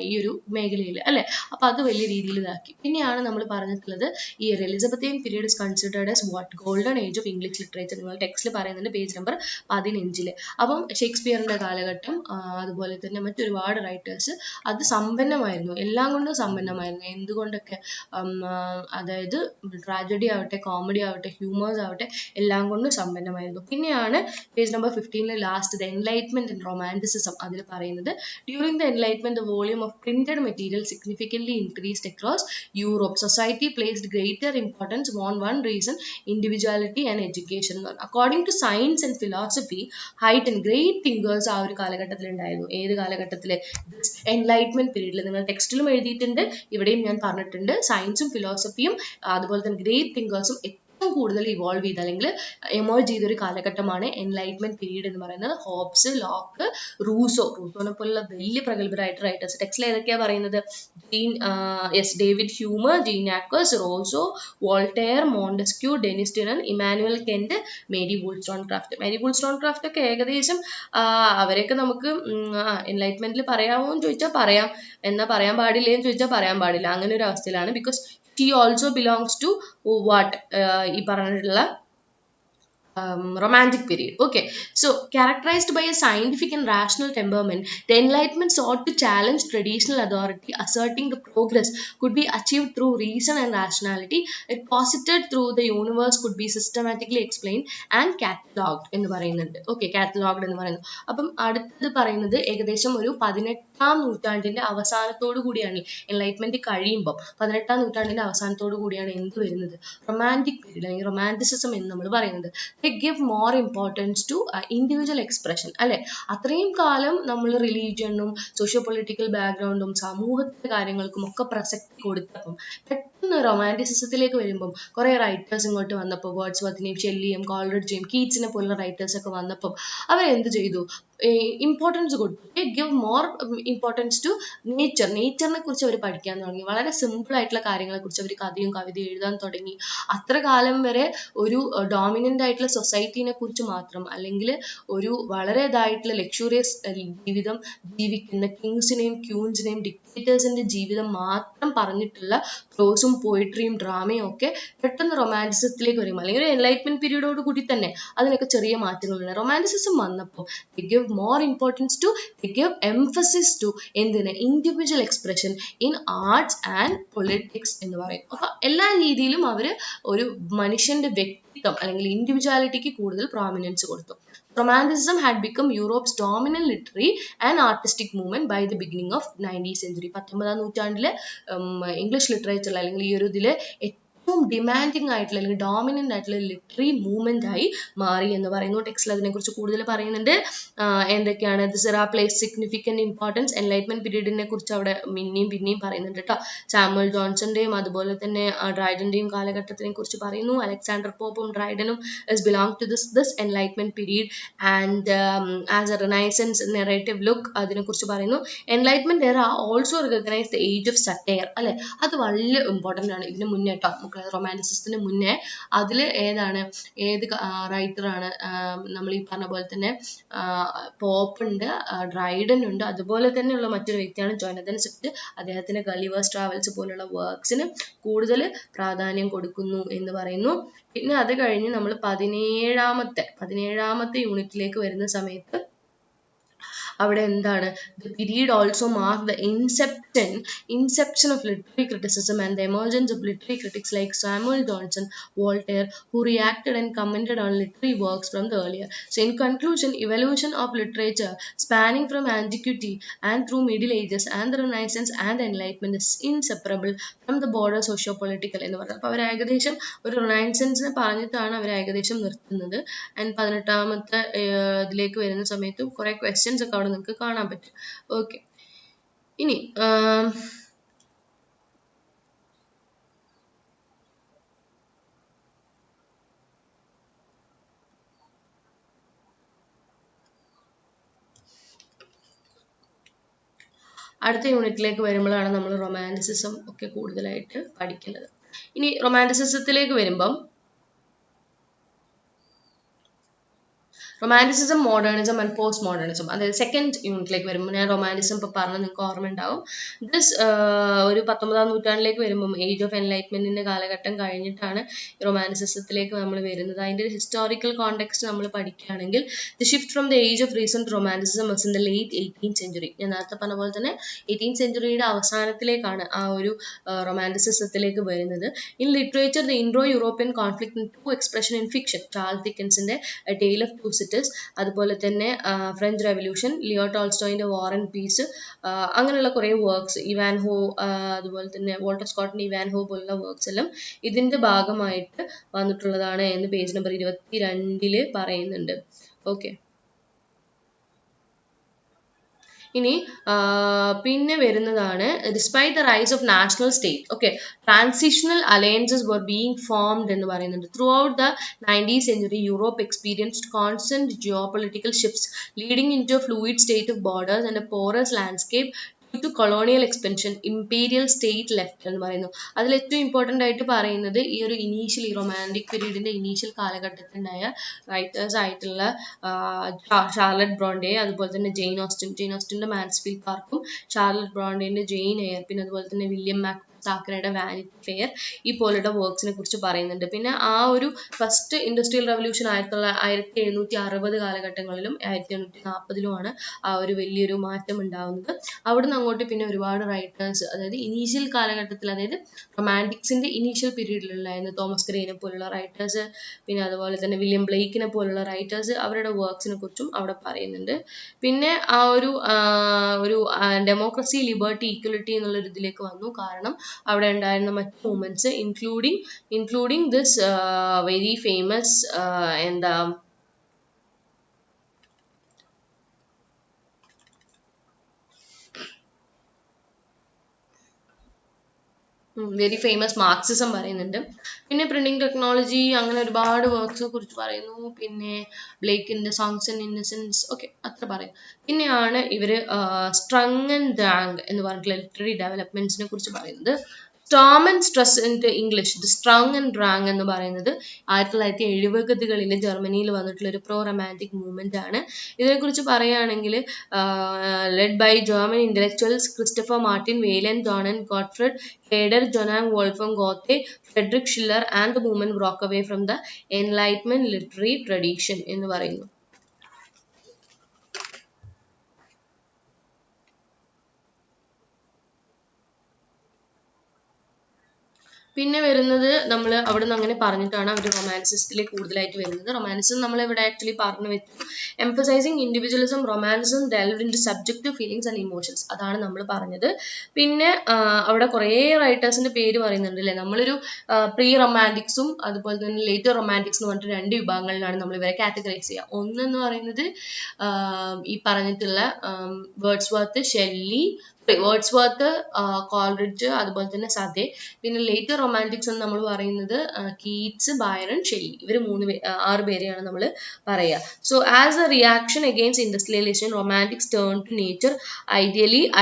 ഈ ഒരു മേഖലയിൽ അല്ലെ. അപ്പൊ അത് വലിയ രീതിയിൽ ഇതാക്കി. പിന്നെയാണ് നമ്മൾ പറഞ്ഞിട്ടുള്ളത് ഈ Elizabethan period is considered as what golden age of English literature. നിങ്ങൾ ടെക്സ്റ്റിൽ പറയുന്നുണ്ട് പേജ് നമ്പർ 15. അപ്പം ഷേക്സ്പിയറിന്റെ കാലഘട്ടം, അതുപോലെ തന്നെ മറ്റൊരുപാട് റൈറ്റേഴ്സ്, അത് സമ്പന്നമായിരുന്നു, എല്ലാം കൊണ്ടും സമ്പന്നമായിരുന്നു. എന്തുകൊണ്ടൊക്കെ, അതായത് ട്രാജഡി ആവട്ടെ, കോമഡി ആവട്ടെ, ഹ്യൂമേഴ്സ് ആവട്ടെ, എല്ലാം കൊണ്ടും സമ്പന്നമായിരുന്നു. പിന്നെയാണ് ആണ് page number 15 last the enlightenment and romanticism അതിൽ പറയുന്നത്. During the enlightenment the volume of printed material significantly increased across Europe. Society placed greater importance on one reason, individuality and education. According to science and philosophy, height and great thinkers ആ ഒരു കാലഘട്ടത്തിൽ ഉണ്ടായിരുന്നു. ഏത് കാലഘട്ടത്തിൽ? Enlightenment പീരീഡിൽ. നിങ്ങൾ ടെക്സ്റ്റിലും എഴുതിയിട്ടുണ്ട്, ഇവിടെയും ഞാൻ പറഞ്ഞിട്ടുണ്ട്. സയൻസും ഫിലോസഫിയും അതുപോലെ തന്നെ ഗ്രേറ്റ് തിങ്കേഴ്സും ഏറ്റവും കൂടുതൽ ഇവോൾവ് ചെയ്ത് അല്ലെങ്കിൽ എമേർജ് ചെയ്തൊരു കാലഘട്ടമാണ് എൻലൈറ്റ്മെന്റ് പീരീഡ് എന്ന് പറയുന്നത്. ഹോബ്സ്, ലോക്ക്, റൂസോനെ പോലുള്ള വലിയ പ്രഗത്ഭരായിട്ട് റൈറ്റേഴ്സ്. ടെക്സ്റ്റിൽ ഏതൊക്കെയാണ് പറയുന്നത്? David Hume, Jean Jacques, Rousseau, Voltaire, Montesquieu, Denis Diderot, Immanuel Kant, Mary Wollstonecraft ഒക്കെ ഏകദേശം അവരെയൊക്കെ നമുക്ക് എൻലൈറ്റ്മെന്റിൽ പറയാമോ എന്ന് ചോദിച്ചാൽ പറയാം, എന്നാ പറയാൻ പാടില്ലേ എന്ന് ചോദിച്ചാൽ പറയാൻ പാടില്ല. അങ്ങനെ ഒരു അവസ്ഥയിലാണ്. Because she also belongs to what ഈ പറഞ്ഞിട്ടുള്ള romantic period. Okay, so characterized by a scientific and rational temperament, the Enlightenment sought to challenge traditional authority, asserting the progress could be achieved through reason and rationality. It posited through the universe could be systematically explained and catalogued എന്ന് പറയുന്നുണ്ട്. Okay, കാറ്റലോഗ്ഡ് എന്ന് പറയുന്നത്. അപ്പം അടുത്തത് പറയുന്നത് ഏകദേശം ഒരു 18ാം നൂറ്റാണ്ടിന്റെ അവസാനത്തോടു കൂടിയാണ് എൻലൈറ്റ്മെന്റ് കഴിയുമ്പോൾ 18ാം നൂറ്റാണ്ടിന്റെ അവസാനത്തോടു കൂടിയാണ് എന്ത് വരുന്നത്? റൊമാൻറ്റിക് പീരീഡ് അല്ലെങ്കിൽ റൊമാൻറ്റിസിസം എന്ന് നമ്മൾ പറയുന്നത്. give more importance to individual expression അല്ലെ? അത്രയും കാലം നമ്മൾ റിലീജിയനും സോഷ്യോ പൊളിറ്റിക്കൽ ബാക്ക്ഗ്രൗണ്ടും സമൂഹത്തിന്റെ കാര്യങ്ങൾക്കും ഒക്കെ പ്രസക്തി കൊടുത്തപ്പം പെട്ടെന്ന് റൊമാൻറ്റിസിസത്തിലേക്ക് വരുമ്പം കുറെ റൈറ്റേഴ്സ് ഇങ്ങോട്ട് വന്നപ്പോൾ വേർഡ്സ്വർത്തിനെയും ഷെല്ലിയും കോൾറിഡ്ജും കീറ്റ്സിനെ പോലുള്ള റൈറ്റേഴ്സ് ഒക്കെ വന്നപ്പം അവരെന്ത് ചെയ്തു? ഇമ്പോർട്ടൻസ് കൊടുത്തു. ഗിവ് മോർ ഇമ്പോർട്ടൻസ് ടു നേച്ചറിനെ കുറിച്ച് അവർ പഠിക്കാൻ തുടങ്ങി. വളരെ സിമ്പിൾ ആയിട്ടുള്ള കാര്യങ്ങളെ കുറിച്ച് അവർ കഥയും കവിതയും എഴുതാൻ തുടങ്ങി. അത്ര കാലം വരെ ഒരു ഡോമിനന്റ് ആയിട്ടുള്ള സൊസൈറ്റിനെ കുറിച്ച് മാത്രം അല്ലെങ്കിൽ ഒരു വളരെ ഇതായിട്ടുള്ള ലക്ഷൂറിയസ് ജീവിതം ജീവിക്കുന്ന കിങ്സിനെയും ക്യൂൻസിനെയും ഡിക്റ്റേറ്റേഴ്സിന്റെ ജീവിതം മാത്രം പറഞ്ഞിട്ടുള്ള പ്രോസും പോയിട്രിയും ഡ്രാമയും ഒക്കെ പെട്ടെന്ന് റൊമാൻറ്റിസത്തിലേക്ക് വരും. അല്ലെങ്കിൽ ഒരു എൻലൈറ്റ്മെന്റ് പീരീഡോട് കൂടി തന്നെ അതിനൊക്കെ ചെറിയ മാറ്റങ്ങളുണ്ട്. റൊമാൻറ്റിസിസം വന്നപ്പോൾ give more importance to, give emphasis to എന്തിന്? Individual expression in arts and politics എന്ന് പറയും. അപ്പൊ എല്ലാ രീതിയിലും അവര് ഒരു മനുഷ്യന്റെ വ്യക്തിത്വം അല്ലെങ്കിൽ ഇൻഡിവിജ്വാലിറ്റിക്ക് കൂടുതൽ പ്രോമിനൻസ് കൊടുത്തു. Romanticism had become Europe's dominant literary and artistic movement by the beginning of 19th century. 19ാം നൂറ്റാണ്ടിലെ ഇംഗ്ലീഷ് ലിറ്ററേച്ചർ അല്ലെങ്കിൽ ഈ ഒരു ഇതില് ഏറ്റവും ഡിമാൻഡിങ് ആയിട്ടുള്ള അല്ലെങ്കിൽ ഡോമിനന്റ് ആയിട്ടുള്ള ലിറ്റററി മൂവ്മെന്റ് ആയി മാറി എന്ന് പറയുന്നു. ടെക്സ്റ്റിൽ അതിനെ കുറിച്ച് കൂടുതൽ പറയുന്നുണ്ട്. എന്തൊക്കെയാണ്? ദിസ് എറ പ്ലേസ് സിഗ്നിഫിക്കന്റ് ഇമ്പോർട്ടൻസ്. എൻലൈറ്റ്മെന്റ് പീരീഡിനെ കുറിച്ച് അവിടെ പിന്നെയും പറയുന്നുണ്ട് കേട്ടോ. സാമുവൽ ജോൺസന്റെയും അതുപോലെ തന്നെ ഡ്രൈഡന്റെയും കാലഘട്ടത്തിനെ കുറിച്ച് പറയുന്നു. അലക്സാണ്ടർ പോപ്പും ഡ്രൈഡനും belong to this enlightenment period and as a renaissance narrative look അതിനെ കുറിച്ച് പറയുന്നു. enlightenment era also recognized the age of satire അല്ലെ? അത് വളരെ ഇമ്പോർട്ടന്റ് ആണ്. ഇതിന് മുന്നേ കേട്ടോ, റൊമാൻറ്റിസിസത്തിന് മുന്നേ അതിൽ ഏത് റൈറ്ററാണ്? നമ്മൾ ഈ പറഞ്ഞ പോലെ തന്നെ പോപ്പ് ഉണ്ട്, ഡ്രൈഡൻ ഉണ്ട്, അതുപോലെ തന്നെയുള്ള മറ്റൊരു വ്യക്തിയാണ് ജോനതൻ സ്വിഫ്റ്റ്. അദ്ദേഹത്തിന്റെ ഗളിവേഴ്സ് ട്രാവൽസ് പോലുള്ള വർക്ക്സിന് കൂടുതൽ പ്രാധാന്യം കൊടുക്കുന്നു എന്ന് പറയുന്നു. പിന്നെ അത് കഴിഞ്ഞ് നമ്മൾ 17ാമത്തെ യൂണിറ്റിലേക്ക് വരുന്ന സമയത്ത് അവിടെ എന്താണ്? The period also marked the inception of literary criticism and the emergence of literary critics like Samuel Johnson, Voltaire, who reacted and commented on literary works from the earlier. So in conclusion, evolution of literature spanning from antiquity and through Middle Ages and the Renaissance and the Enlightenment is inseparable from the broader socio-political എന്ന് പറയുന്നത്. അപ്പോൾ അവർ ഏകദേശം ഒരു റിനൈസൻസിനെ പറഞ്ഞിട്ടാണ് അവർ ഏകദേശം നിർത്തുന്നത്. And 18ാമത്തെ ഇതിലേക്ക് വരുന്ന സമയത്ത് കുറെ ക്വസ്റ്റ്യൻസ് ഒക്കെ അവിടെ നിങ്ങൾക്ക് കാണാൻ പറ്റും. ഓക്കെ, ഇനി അടുത്ത യൂണിറ്റിലേക്ക് വരുമ്പോഴാണ് നമ്മൾ റൊമാൻറ്റിസിസം ഒക്കെ കൂടുതലായിട്ട് പഠിക്കുന്നത്. ഇനി റൊമാൻറ്റിസിസത്തിലേക്ക് വരുമ്പം romanticism, modernism and post modernism. അതായത് സെക്കൻഡ് യൂണിറ്റിലേക്ക് വരുമ്പോൾ ഞാൻ റൊമാൻറ്റിസം ഇപ്പോൾ പറഞ്ഞാൽ നിങ്ങൾക്ക് ഓർമ്മ ഉണ്ടാവും. ദിസ് ഒരു 19ാം നൂറ്റാണ്ടിലേക്ക് വരുമ്പം ഏജ് ഓഫ് എൻലൈറ്റ്മെൻറ്റിൻ്റെ കാലഘട്ടം കഴിഞ്ഞിട്ടാണ് റൊമാൻറ്റിസിസത്തിലേക്ക് നമ്മൾ വരുന്നത്. അതിൻ്റെ ഒരു ഹിസ്റ്റോറിക്കൽ കോണ്ടെക്സ്റ്റ് നമ്മൾ പഠിക്കുകയാണെങ്കിൽ the shift from the age of recent romanticism was in the late 18th century. ഞാൻ നേരത്തെ പറഞ്ഞ പോലെ തന്നെ 18th centuryയുടെ അവസാനത്തിലേക്കാണ് ആ ഒരു റൊമാൻറ്റിസിസത്തിലേക്ക് വരുന്നത്. In literature the Indo European conflict into expression in fiction, Charles ഡിക്കൻസിൻ്റെ a tale of two cities, അതുപോലെ തന്നെ ഫ്രഞ്ച് റെവല്യൂഷൻ, ലിയോ ടോൾസ്റ്റോയിൻ്റെ വാർ ആൻഡ് പീസ്, അങ്ങനെയുള്ള കുറേ വർക്ക്സ്, ഇവാൻ ഹോ, അതുപോലെ തന്നെ വോൾട്ടർ സ്കോട്ടിൻ്റെ ഇവാൻ ഹോ പോലുള്ള വർക്ക്സ് എല്ലാം ഇതിൻ്റെ ഭാഗമായിട്ട് വന്നിട്ടുള്ളതാണ് എന്ന് പേജ് നമ്പർ 22 പറയുന്നുണ്ട്. ഓക്കെ, ഇനി പിന്നെ വരുന്നതാണ് despite the rise of national state, okay, transitional alliances were being formed എന്ന് പറയുന്നുണ്ട്. Throughout the 19th century Europe experienced constant geopolitical shifts leading into a fluid state of borders and a porous landscape to colonial expansion, imperial state left എന്ന് പറയുന്നു. അതിൽ ഏറ്റവും important ആയിട്ട് പറയുന്നത് ഈ ഒരു ഇനീഷ്യൽ റൊമാൻറ്റിക് പീരീഡിൻ്റെ initial കാലഘട്ടത്തിലുണ്ടായ റൈറ്റേഴ്സ് ആയിട്ടുള്ള ഷാർലറ്റ് ബ്രോണ്ടെ, അതുപോലെ തന്നെ ജെയിൻ ഓസ്റ്റിൻ്റെ മാൻസ്ഫീൽഡ് പാർക്കും, ഷാർലറ്റ് ബ്രോണ്ടേൻ്റെ ജെയിൻ എയർ, പിന്നെ അതുപോലെ തന്നെ വില്യം സാക്കറയുടെ വാനിറ്റി ഫെയർ, ഈ പോലുള്ള വർക്ക്സിനെ കുറിച്ച് പറയുന്നുണ്ട്. പിന്നെ ആ ഒരു ഫസ്റ്റ് ഇൻഡസ്ട്രിയൽ റവല്യൂഷൻ 1760 കാലഘട്ടങ്ങളിലും 1840-ലുമാണ് ആ ഒരു വലിയൊരു മാറ്റം ഉണ്ടാകുന്നത്. അവിടുന്ന് അങ്ങോട്ട് പിന്നെ ഒരുപാട് റൈറ്റേഴ്സ്, അതായത് ഇനീഷ്യൽ കാലഘട്ടത്തിൽ, അതായത് റൊമാൻറ്റിക്സിൻ്റെ ഇനീഷ്യൽ പീരീഡിലുണ്ടായിരുന്ന തോമസ് ഗ്രേനെ പോലുള്ള റൈറ്റേഴ്സ്, പിന്നെ അതുപോലെ തന്നെ വില്യം ബ്ലെയ്ക്കിനെ പോലുള്ള റൈറ്റേഴ്സ് അവരുടെ വർക്ക്സിനെ കുറിച്ചും അവിടെ പറയുന്നുണ്ട്. പിന്നെ ആ ഒരു ഡെമോക്രസി, ലിബർട്ടി, ഈക്വലിറ്റി എന്നുള്ള ഒരു ഇതിലേക്ക് വന്നു. കാരണം അവിടെ ഉണ്ടായിരുന്ന മറ്റ് movements including this very famous very famous Marxism പറയുന്നുണ്ട്. പിന്നെ പ്രിന്റിംഗ് ടെക്നോളജി, അങ്ങനെ ഒരുപാട് വർക്ക്സിനെ കുറിച്ച് പറയുന്നു. പിന്നെ ബ്ലേക്കിന്റെ സോങ്സ് ആൻഡ് ഇന്നസെൻസ്, ഓക്കെ, അത്ര പറയും. പിന്നെയാണ് ഇവർ സ്ട്രങ് ആൻഡ് ഡ്രാങ് എന്ന് പറഞ്ഞിട്ടുള്ള ലിറ്റററി ഡെവലപ്മെന്റ്സിനെ കുറിച്ച് പറയുന്നത്. Storm and stress in English, the Sturm and Drang എന്ന് പറയുന്നത് 1970-കളിൽ ജർമ്മനിയിൽ വന്നിട്ടുള്ള ഒരു പ്രോ റൊമാൻറ്റിക് മൂവ്മെന്റ് ആണ്. ഇതിനെക്കുറിച്ച് പറയുകയാണെങ്കിൽ led by German intellectuals Christopher Martin, Wieland Johann Gottfried Herder, Johann Wolfgang Goethe, Friedrich Schiller and the movement broke away from the Enlightenment literary tradition എന്ന് പറയുന്നു. പിന്നെ വരുന്നത് നമ്മൾ അവിടെ നിന്ന് അങ്ങനെ പറഞ്ഞിട്ടാണ് അവർ റൊമാൻസിസത്തിലേക്ക് കൂടുതലായിട്ട് വരുന്നത്. റൊമാൻസിസം നമ്മൾ ഇവിടെ ആക്ച്വലി പറഞ്ഞു വെച്ചു. Emphasising individualism, romanticism delved into subjective feelings and emotions, അതാണ് നമ്മൾ പറഞ്ഞത്. പിന്നെ അവിടെ കുറേ റൈറ്റേഴ്സിന്റെ പേര് പറയുന്നുണ്ട് അല്ലേ. നമ്മളൊരു പ്രീ റൊമാൻറ്റിക്സും അതുപോലെ തന്നെ ലേറ്റർ റൊമാൻറ്റിക്സ് എന്ന് പറഞ്ഞിട്ട് 2 വിഭാഗങ്ങളിലാണ് നമ്മൾ ഇവരെ കാറ്റഗറൈസ് ചെയ്യുക. ഒന്നെന്ന് പറയുന്നത് ഈ പറഞ്ഞിട്ടുള്ള വേർഡ്സ്വർത്ത്, ഷെല്ലി, വേർഡ്സ്വർത്ത്, കോൾറിഡ്ജ്, അതുപോലെ തന്നെ സദേ. പിന്നെ ലേറ്റർ റൊമാൻറ്റിക്സ് എന്ന് നമ്മൾ പറയുന്നത് കീറ്റ്സ്, ബൈറൺ, ഷെല്ലി, ഇവർ 6 പേരെയാണ് നമ്മൾ പറയുക. So as a reaction against industrialisation, romantics turn to nature,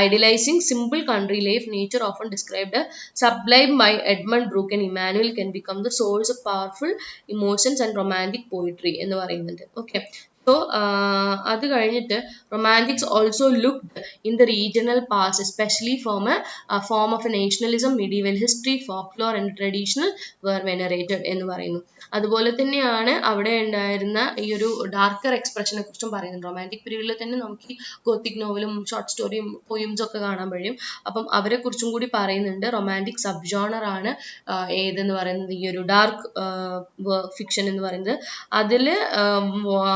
idealising simple country life. Nature often described sublime by Edmund Brooke and Emmanuel can become the source of powerful emotions and romantic poetry എന്ന് പറയുന്നുണ്ട്. Okay, so അത് കഴിഞ്ഞിട്ട് romantics also looked in the regional past, especially from a form of a nationalism, medieval history, folklore and traditional were venerated എന്ന് പറയുന്നു. അതുപോലെ തന്നെയാണ് അവിടെ ഉണ്ടായിരുന്ന ഈ ഒരു ഡാർക്കർ എക്സ്പ്രഷനെ കുറിച്ചും പറയുന്നുണ്ട്. റൊമാൻറ്റിക് പീരീഡിൽ തന്നെ നമുക്ക് ഈ ഗോത്തിക് നോവലും ഷോർട്ട് സ്റ്റോറിയും പോയിംസും ഒക്കെ കാണാൻ കഴിയും. അപ്പം അവരെ കുറിച്ചും കൂടി പറയുന്നുണ്ട്. റൊമാൻറ്റിക് സബ് ജോണർ ആണ് ഏതെന്ന് പറയുന്നത് ഈ ഒരു ഡാർക്ക് ഫിക്ഷൻ എന്ന് പറയുന്നത്. അതിൽ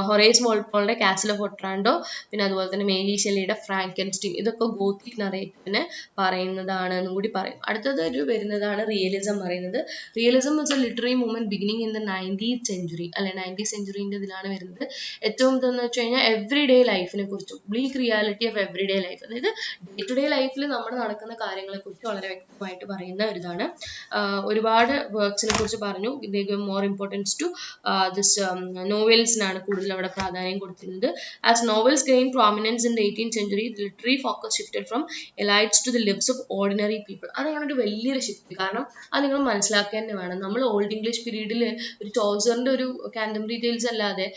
ഹൊറേസ് വോൾപോളിന്റെ കാസിൽ ഓഫ് ഒട്രാൻഡോ, പിന്നെ അതുപോലെ തന്നെ മേരി ഷെല്ലിയുടെ ഫ്രാങ്കൻസ്റ്റീൻ, ഇതൊക്കെ ഗോത്തിക് നറേറ്റീവിനെ പറയുന്നതാണ് എന്നും കൂടി പറയും. അടുത്തത് വരുന്നതാണ് റിയലിസം പറയുന്നത്. Realism is A literary movement beginning in the 19th century, അല്ലെ 19th centuryന്റെ ഇതിലാണ് വരുന്നത്. ഏറ്റവും ഇതെന്ന് വെച്ച് കഴിഞ്ഞാൽ എവറി ഡേ ലൈഫിനെ കുറിച്ചും, bleak reality of everyday life, അതായത് ഡേ ടു ഡേ ലൈഫിൽ നമ്മൾ നടക്കുന്ന കാര്യങ്ങളെ കുറിച്ച് വളരെ വ്യക്തമായിട്ട് പറയുന്ന ഒരു ഇതാണ്. ഒരുപാട് വർക്ക്സിനെ കുറിച്ച് പറഞ്ഞു. മോർ ഇമ്പോർട്ടൻസ് ടു ദിസ് നോവൽസിനാണ് കൂടുതൽ അവിടെ പ്രാധാന്യം പ്രാധാന്യം കൊടുത്തിരുന്നത്. As novels gain prominence in the 18th century, the literary focus shifted from elites to the lives of ordinary people. അതാണ് ഒരു വലിയൊരു ഷിഫ്റ്റ്. കാരണം അത് നിങ്ങൾ മനസ്സിലാക്കുക തന്നെ വേണം. നമ്മൾ ഓൾഡ് ഇംഗ്ലീഷ് പീരീഡിൽ ഒരു ചോസറിന്റെ ഒരു കാൻറ്റംബറി ടെയിൽസ് അല്ലാതെ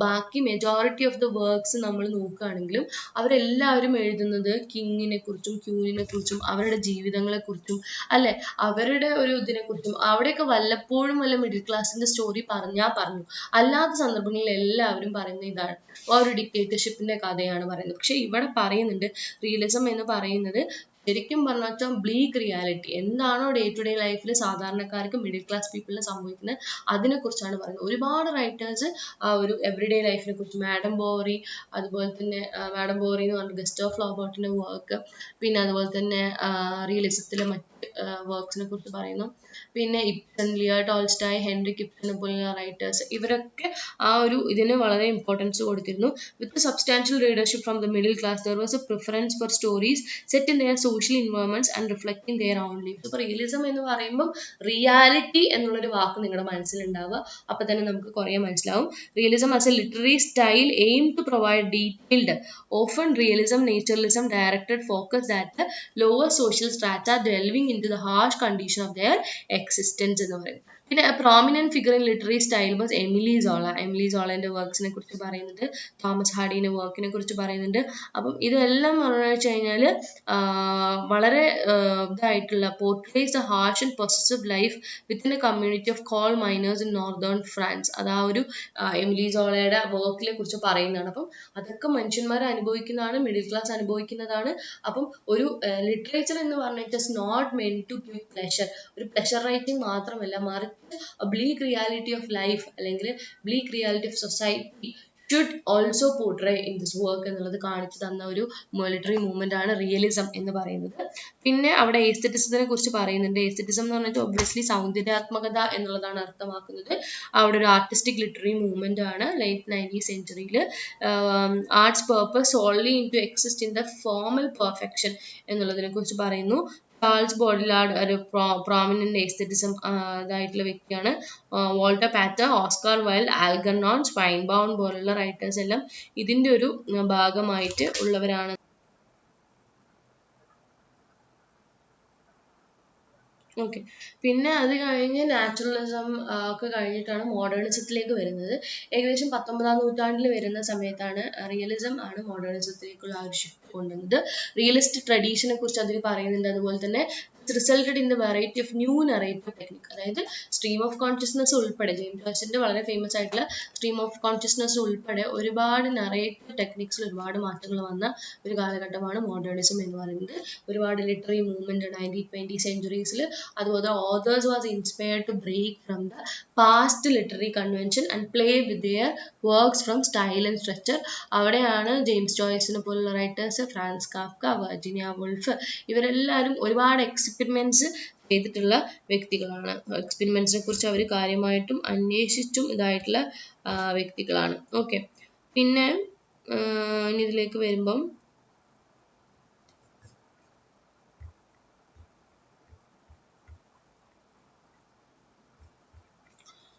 ബാക്കി മെജോറിറ്റി ഓഫ് ദ വർക്ക്സ് നമ്മൾ നോക്കുകയാണെങ്കിലും അവരെല്ലാവരും എഴുതുന്നത് കിങ്ങിനെ കുറിച്ചും ക്യൂനിനെ കുറിച്ചും അവരുടെ ജീവിതങ്ങളെ കുറിച്ചും അല്ലെ, അവരുടെ ഒരു ഇതിനെ കുറിച്ചും. അവിടെയൊക്കെ വല്ലപ്പോഴും വല്ല മിഡിൽ ക്ലാസിന്റെ സ്റ്റോറി പറഞ്ഞു, അല്ലാത്ത സന്ദർഭങ്ങളിൽ എല്ലാവരും പറയുന്ന ഇതാണ്, ഒരു ഡിക്റ്റേറ്റർഷിപ്പിന്റെ കഥയാണ് പറയുന്നത്. പക്ഷെ ഇവിടെ പറയുന്നുണ്ട് റിയലിസം എന്ന് പറയുന്നത് ശരിക്കും പറഞ്ഞാൽ ബ്ലീക്ക് റിയാലിറ്റി എന്താണോ ഡേ ടു ഡേ ലൈഫിൽ സാധാരണക്കാർക്ക് മിഡിൽ ക്ലാസ് പീപ്പിളിന് സംഭവിക്കുന്നത് അതിനെ കുറിച്ചാണ് പറയുന്നത്. ഒരുപാട് റൈറ്റേഴ്സ് ആ ഒരു എവറിഡേ ലൈഫിനെ കുറിച്ച്, മാഡം ബോവറി, അതുപോലെ തന്നെ മാഡം ബോവറി എന്ന് പറഞ്ഞ ഗസ്റ്റോ ഫ്ലോബർട്ടിന്റെ വർക്ക്, പിന്നെ അതുപോലെ തന്നെ റിയലിസത്തിലെ മറ്റ് വർക്ക്സിനെ കുറിച്ച് പറയുന്നു. പിന്നെ ഇബ്സൺ, ലിയോ ടോൾസ്റ്റോയ്, ഹെൻറിക് ഇബ്സനെ പോലുള്ള റൈറ്റേഴ്സ് ഇവരൊക്കെ ആ ഒരു ഇതിന് വളരെ ഇമ്പോർട്ടൻസ് കൊടുത്തിരുന്നു. With substantial readership from the middle class there was a preference for stories set in their social environments and reflecting their own life. ഇപ്പൊ റിയലിസം എന്ന് പറയുമ്പോൾ റിയാലിറ്റി എന്നുള്ളൊരു വാക്ക് നിങ്ങളുടെ മനസ്സിലുണ്ടാവുക, അപ്പൊ തന്നെ നമുക്ക് കുറേ മനസ്സിലാവും. Realism as a literary style aim to provide detailed often realism naturalism directed focus at the lower social strata delving into the harsh condition of their existence എന്ന് പറയും. പിന്നെ prominent figure in literary style was Emile Zola. Emile സോളന്റെ വർക്ക്സിനെ കുറിച്ച് പറയുന്നുണ്ട്, Thomas ഹാർഡിന്റെ വർക്കിനെ കുറിച്ച് പറയുന്നുണ്ട്. അപ്പം ഇതെല്ലാം പറഞ്ഞു വെച്ച് കഴിഞ്ഞാൽ വളരെ ഇതായിട്ടുള്ള portrays the harsh and possessive life within A community of call miners in northern France. അത് ആ ഒരു എമിലി സോളയുടെ വർക്കിനെ കുറിച്ച് പറയുന്നതാണ്. അപ്പം അതൊക്കെ മനുഷ്യന്മാർ അനുഭവിക്കുന്നതാണ്, മിഡിൽ ക്ലാസ് അനുഭവിക്കുന്നതാണ്. അപ്പം ഒരു ലിറ്ററേച്ചർ എന്ന് പറഞ്ഞാൽ it is not meant to give pleasure, ഒരു പ്ലഷർ റൈറ്റിംഗ് മാത്രമല്ല, മറിച്ച് ബ്ലീക്ക് റിയാലിറ്റി ഓഫ് ലൈഫ് അല്ലെങ്കിൽ bleak reality of society should also portray in this work എന്നുള്ളത് കാണിച്ചു തന്ന ഒരു ലിറ്റററി മൂവ്മെന്റ് ആണ് റിയലിസം എന്ന് പറയുന്നത്. പിന്നെ അവിടെ എസ്തെറ്റിസത്തിനെ കുറിച്ച് പറയുന്നുണ്ട്. എസ്തെറ്റിസം എന്ന് പറഞ്ഞിട്ട് ഒബ്വിയസ്ലി സൗന്ദര്യാത്മകത എന്നുള്ളതാണ് അർത്ഥമാക്കുന്നത്. അവിടെ ഒരു ആർട്ടിസ്റ്റിക് ലിറ്റററി മൂവ്മെന്റ് ആണ് late 19th century. Arts purpose only in to exist in the formal perfection എന്നുള്ളതിനെ കുറിച്ച് പറയുന്നു. ചാൾസ് ബോഡിലാർഡ് ഒരു പ്രോമിനന്റ് എസ്തെറ്റിസം ഇതായിട്ടുള്ള വ്യക്തിയാണ്. വോൾട്ടർ പാറ്റർ, ഓസ്കാർ വൈൽഡ്, ആൽഗർണോൺ, സ്പൈൻബൗൺ പോലുള്ള റൈറ്റേഴ്സ് എല്ലാം ഇതിന്റെ ഒരു ഭാഗമായിട്ട് ഉള്ളവരാണ്. ഓക്കെ, പിന്നെ അത് കഴിഞ്ഞ് നാച്ചുറലിസം ഒക്കെ കഴിഞ്ഞിട്ടാണ് മോഡേണിസത്തിലേക്ക് വരുന്നത്. ഏകദേശം 19ാം നൂറ്റാണ്ടിൽ വരുന്ന സമയത്താണ് റിയലിസം ആണ് മോഡേണിസത്തിലേക്കുള്ള ആ ഒരു ഷിഫ്റ്റ് കൊണ്ടുവന്നത്. റിയലിസ്റ്റ് ട്രഡീഷനെ കുറിച്ച് അതിൽ പറയുന്നുണ്ട്. അതുപോലെ തന്നെ resulted in the variety of new narrative technique, അതായത് സ്ട്രീം ഓഫ് കോൺഷ്യസ്നസ് ഉൾപ്പെടെ ജെയിംസ് ജോയ്സിന്റെ വളരെ ഫേമസ് ആയിട്ടുള്ള സ്ട്രീം ഓഫ് കോൺഷ്യസ്നസ് ഉൾപ്പെടെ ഒരുപാട് നറേറ്റീവ് ടെക്നിക്സിൽ ഒരുപാട് മാറ്റങ്ങൾ വന്ന ഒരു കാലഘട്ടമാണ് മോഡേണിസം എന്ന് പറയുന്നത്. ഒരുപാട് ലിറ്റററി മൂവ്മെന്റ് 1920 സെഞ്ചുറീസിൽ. അതുപോലെ authors was inspired to break from the past literary convention and play with their works from style and structure. അവിടെയാണ് ജെയിംസ് ജോയ്സിനെ പോലുള്ള writers, Franz Kafka, Virginia Woolf ഇവരെല്ലാവരും ഒരുപാട് എക്സ്പെരിമെന്റ്സ് ചെയ്തിട്ടുള്ള വ്യക്തികളാണ്. എക്സ്പെരിമെന്റ്സിനെ കുറിച്ച് അവർ കാര്യമായിട്ടും അന്വേഷിച്ചും ഇതായിട്ടുള്ള വ്യക്തികളാണ്. ഓക്കെ, പിന്നെ ഇനി ഇതിലേക്ക് വരുമ്പം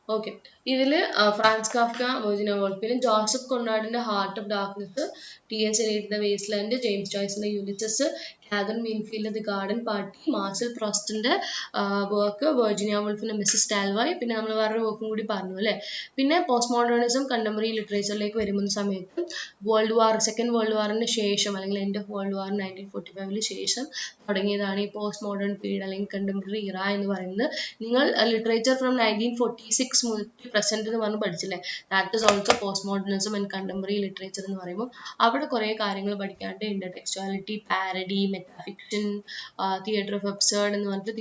ഓക്കെ, ഇതില് ഫ്രാൻസ് കാഫ്ക, വെർജീനിയ വോൾഫ്, പിന്നെ ജോസഫ് കൊണ്ടാഡിന്റെ ഹാർട്ട് ഓഫ് ഡാർക്ക്നെസ്, ടി.എസ്. എലിയറ്റിന്റെ വേസ്റ്റ്ലാൻഡ്, ജെയിംസ് ജോയ്സിന്റെ Ulysses, Katherine Mansfield The Garden Party, Marcel പ്രോസ്റ്റിന്റെ വർക്ക്, വെർജീനിയ വോൾഫിന്റെ മിസ്സസ് ടാൽവായ്, പിന്നെ നമ്മൾ വേറൊരു വർക്കും കൂടി പറഞ്ഞു അല്ലേ. പിന്നെ പോസ്റ്റ് മോഡേണിസം കണ്ടംപററി ലിറ്ററേച്ചറിലേക്ക് വരുന്ന സമയത്ത് സെക്കൻഡ് വേൾഡ് വാറിന് ശേഷം അല്ലെങ്കിൽ എൻഡ് ഓഫ് വേൾഡ് വാർ 1945 ശേഷം തുടങ്ങിയതാണ് ഈ പോസ്റ്റ് മോഡേൺ പീരീഡ് അല്ലെങ്കിൽ കണ്ടംപററി ഇറ എന്ന് പറയുന്നത്. നിങ്ങൾ ലിറ്ററേച്ചർ ഫ്രം 1946 മുതൽ പ്രസന്റ് എന്ന് പറഞ്ഞ് പഠിച്ചില്ലേ, that is also postmodernism and contemporary literature എന്ന് പറയുമ്പോൾ അവിടെ കുറേ കാര്യങ്ങൾ പഠിക്കാണ്ട് intertextuality, parody, metafiction, theatre of absurd എന്ന് പറഞ്ഞിട്ട്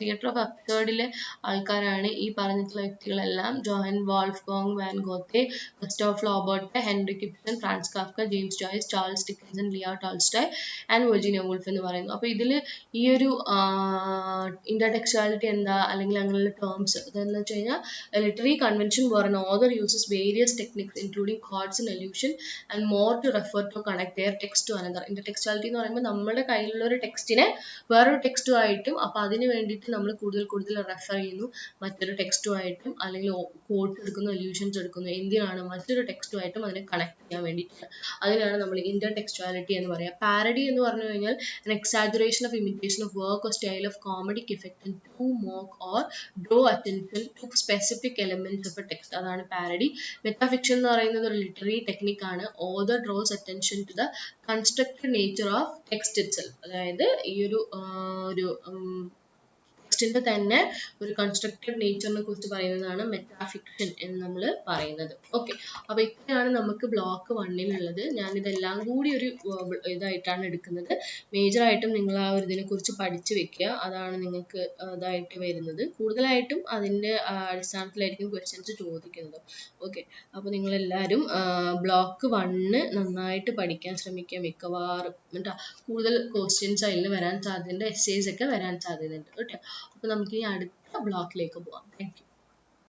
തിയേറ്റർ ഓഫ് അബ്സേർഡിലെ ആൾക്കാരാണ് ഈ പറഞ്ഞിട്ടുള്ള വ്യക്തികളെല്ലാം. Johann Wolfgang von Goethe, Gustave Flaubert, Henrik Ibsen, Franz Kafka, James Joyce, Charles Dickenson, Leo Tolstoy and Virginia Woolf എന്ന് പറയുന്നു. അപ്പോൾ ഇതിൽ ഈ ഒരു ഇന്റർടെക്സ്ച്വാലിറ്റി എന്താ അല്ലെങ്കിൽ അങ്ങനെയുള്ള ടേംസ് ഇതെന്ന് വെച്ച് കഴിഞ്ഞാൽ literary convention where an author uses various techniques including chords and allusion and more to refer to connect their text to another. Intertextuality എന്ന് പറയുമ്പോൾ നമ്മുടെ കയ്യിലുള്ള ഒരു ടെക്സ്റ്റിനെ വേറൊരു ടെക്സ്റ്റുമായിട്ടും അപ്പോൾ അതിന് വേണ്ടിയിട്ട് നമ്മൾ കൂടുതൽ റെഫർ ചെയ്യുന്നു മറ്റൊരു ടെക്സ്റ്റുമായിട്ടും, അല്ലെങ്കിൽ കോഡ്സ് എടുക്കുന്നു, അല്യൂഷൻസ് എടുക്കുന്നു. എന്തിനാണ്? മറ്റൊരു ടെക്സ്റ്റുമായിട്ടും അതിനെ കണക്ട് ചെയ്യാൻ വേണ്ടിയിട്ട്. അതിനാണ് നമ്മൾ ഇന്റർ ടെക്സ്റ്റുവാലിറ്റി എന്ന് പറയുക. പാരഡി എന്ന് പറഞ്ഞു കഴിഞ്ഞാൽ an exaggeration of imitation of work or style of comedic effect and to mock or draw attention to specific elements of a text. അതാണ് പാരഡി. മെറ്റാഫിക്ഷൻ എന്ന് പറയുന്നത് ഒരു ലിറ്റററി ടെക്നിക്കാണ്. Author draws attention to the constructed nature of text itself. അതായത് ഈ ഒരു ടെക്സ്റ്റിന്റെ തന്നെ ഒരു കൺസ്ട്രക്റ്റഡ് നേച്ചറിനെ കുറിച്ച് പറയുന്നതാണ് മെറ്റാഫിക്ഷൻ എന്ന് നമ്മൾ പറയുന്നത്. ഓക്കെ, അപ്പൊ ഇത്രയാണ് നമുക്ക് ബ്ലോക്ക് 1-ലുള്ളത്. ഞാനിതെല്ലാം കൂടി ഒരു ഇതായിട്ടാണ് എടുക്കുന്നത്. മേജറായിട്ടും നിങ്ങൾ ആ ഒരു ഇതിനെ കുറിച്ച് പഠിച്ചു വെക്കുക. അതാണ് നിങ്ങൾക്ക് ഇതായിട്ട് വരുന്നത്. കൂടുതലായിട്ടും അതിന്റെ അടിസ്ഥാനത്തിലായിരിക്കും ക്വസ്റ്റ്യൻസ് ചോദിക്കുന്നത്. ഓക്കെ, അപ്പൊ നിങ്ങൾ എല്ലാവരും ബ്ലോക്ക് 1 നന്നായിട്ട് പഠിക്കാൻ ശ്രമിക്കുക. മിക്കവാറും കേട്ടോ കൂടുതൽ ക്വസ്റ്റ്യൻസ് അതിൽ വരാൻ സാധ്യതയുണ്ട്, എസ്സേസ് ഒക്കെ വരാൻ സാധ്യതയുണ്ട് കേട്ടോ. അപ്പോൾ നമുക്ക് ഈ അടുത്ത ബ്ലോക്കിലേക്ക് പോവാം. Thank you.